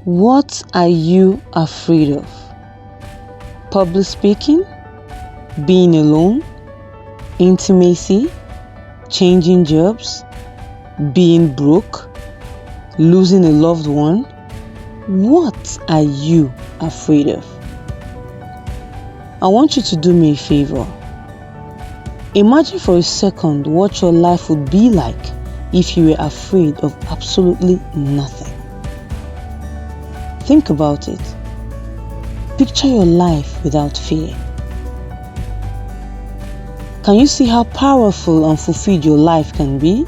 What are you afraid of? Public speaking? Being alone? Intimacy? Changing jobs? Being broke? Losing a loved one? What are you afraid of? I want you to do me a favor. Imagine for a second what your life would be like if you were afraid of absolutely nothing. Think about it. Picture your life without fear. Can you see how powerful and fulfilled your life can be?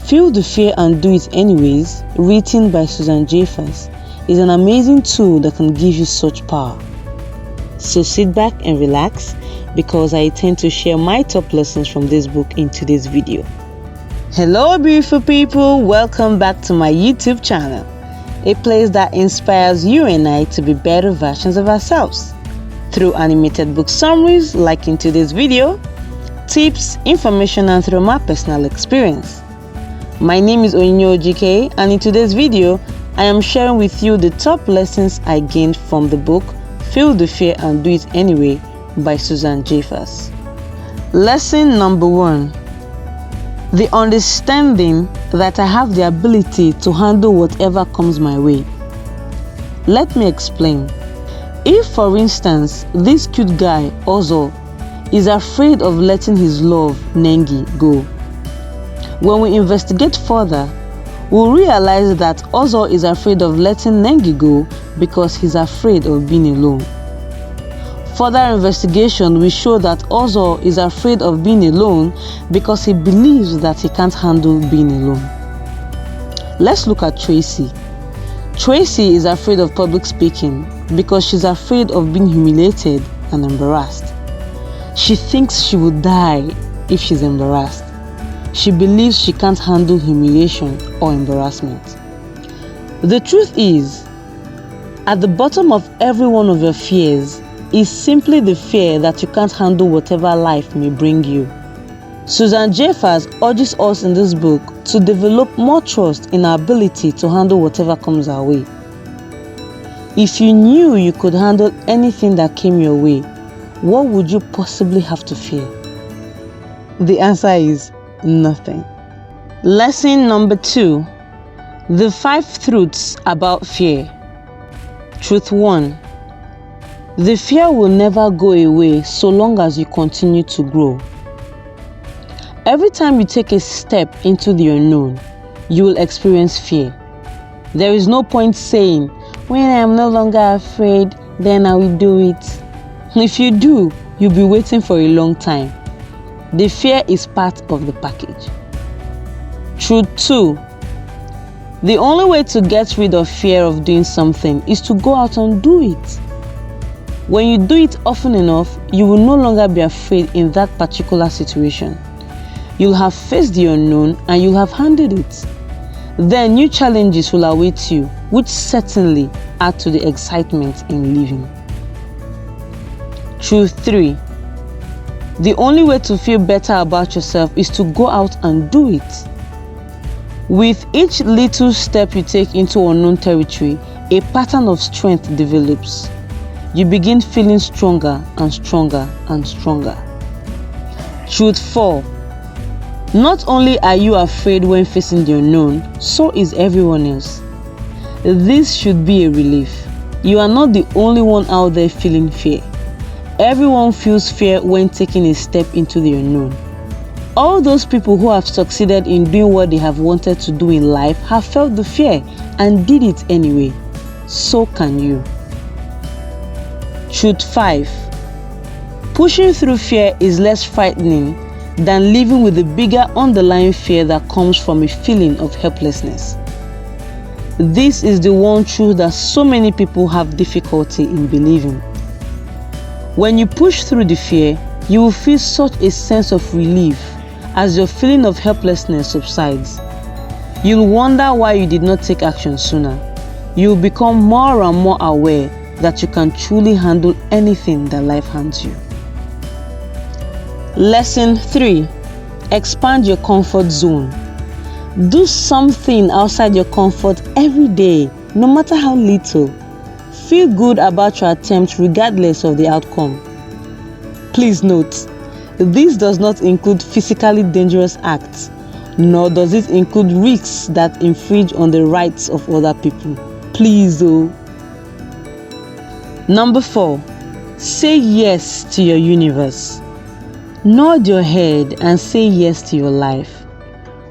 Feel the Fear and Do It Anyways, written by Susan Jeffers, is an amazing tool that can give you such power. So sit back and relax, because I intend to share my top lessons from this book in today's video. Hello beautiful people, welcome back to my YouTube channel, a place that inspires you and I to be better versions of ourselves through animated book summaries like in today's video, tips, information, and through my personal experience. My name is Onyinye Ojike, and in today's video I am sharing with you the top lessons I gained from the book Feel the Fear and Do It Anyway by Susan Jeffers. Lesson number 1. The understanding that I have the ability to handle whatever comes my way. Let me explain. If, for instance, this cute guy, Ozo, is afraid of letting his love, Nengi, go, when we investigate further, we'll realize that Ozo is afraid of letting Nengi go because he's afraid of being alone. Further investigation will show that Ozo is afraid of being alone because he believes that he can't handle being alone. Let's look at Tracy. Tracy is afraid of public speaking because she's afraid of being humiliated and embarrassed. She thinks she would die if she's embarrassed. She believes she can't handle humiliation or embarrassment. The truth is, at the bottom of every one of your fears is simply the fear that you can't handle whatever life may bring you. Susan Jeffers urges us in this book to develop more trust in our ability to handle whatever comes our way. If you knew you could handle anything that came your way, what would you possibly have to fear? The answer is nothing. Lesson number 2. The 5 truths about fear. Truth 1. The fear will never go away so long as you continue to grow. Every time you take a step into the unknown, you will experience fear. There is no point saying, when I am no longer afraid, then I will do it. If you do, you'll be waiting for a long time. The fear is part of the package. Truth 2. The only way to get rid of fear of doing something is to go out and do it. When you do it often enough, you will no longer be afraid in that particular situation. You'll have faced the unknown and you'll have handled it. Then new challenges will await you, which certainly add to the excitement in living. Truth 3. The only way to feel better about yourself is to go out and do it. With each little step you take into unknown territory, a pattern of strength develops. You begin feeling stronger and stronger and stronger. Truth 4. Not only are you afraid when facing the unknown, so is everyone else. This should be a relief. You are not the only one out there feeling fear. Everyone feels fear when taking a step into the unknown. All those people who have succeeded in doing what they have wanted to do in life have felt the fear and did it anyway. So can you. Truth 5. Pushing through fear is less frightening than living with the bigger underlying fear that comes from a feeling of helplessness. This is the one truth that so many people have difficulty in believing. When you push through the fear, you will feel such a sense of relief as your feeling of helplessness subsides. You'll wonder why you did not take action sooner. You'll become more and more aware that you can truly handle anything that life hands you. Lesson 3. Expand your comfort zone. Do something outside your comfort every day, no matter how little. Feel good about your attempt regardless of the outcome. Please note, this does not include physically dangerous acts, nor does it include risks that infringe on the rights of other people. Please oh. Number 4. Say yes to your universe. Nod your head and say yes to your life.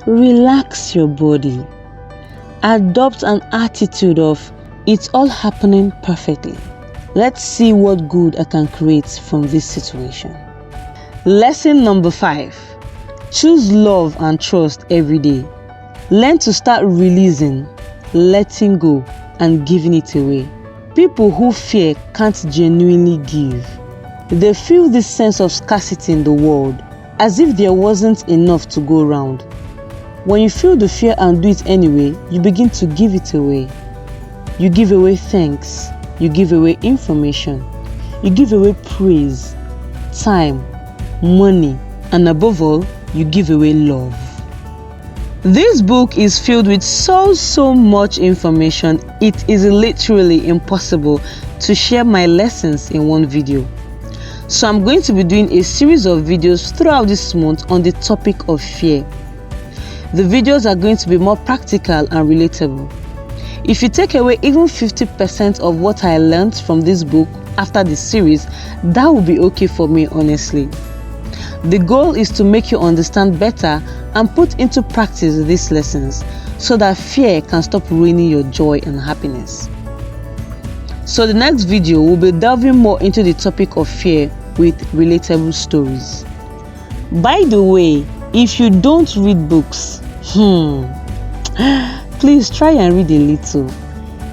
Relax your body. Adopt an attitude of it's all happening perfectly. Let's see what good I can create from this situation. Lesson number 5. Choose love and trust every day. Learn to start releasing, letting go, and giving it away. People who fear can't genuinely give. They feel this sense of scarcity in the world, as if there wasn't enough to go around. When you feel the fear and do it anyway, you begin to give it away. You give away thanks, you give away information, you give away praise, time, money, and above all, you give away love. This book is filled with so much information, it is literally impossible to share my lessons in one video. So I'm going to be doing a series of videos throughout this month on the topic of fear. The videos are going to be more practical and relatable. If you take away even 50% of what I learned from this book after this series, that will be okay for me, honestly. The goal is to make you understand better and put into practice these lessons so that fear can stop ruining your joy and happiness. So the next video will be delving more into the topic of fear with relatable stories. By the way, if you don't read books, please try and read a little.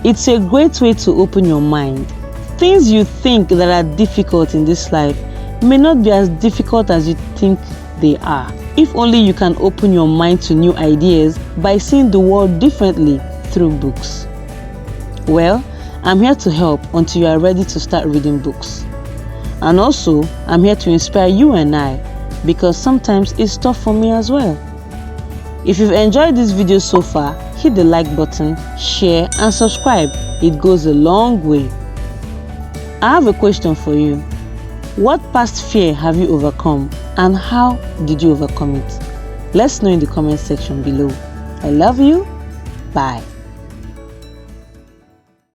It's a great way to open your mind. Things you think that are difficult in this life may not be as difficult as you think they are. If only you can open your mind to new ideas by seeing the world differently through books. Well, I'm here to help until you are ready to start reading books. And also, I'm here to inspire you and I, because sometimes it's tough for me as well. If you've enjoyed this video so far, hit the like button, share and subscribe. It goes a long way. I have a question for you. What past fear have you overcome and how did you overcome it? Let's know in the comment section below. I love you. Bye.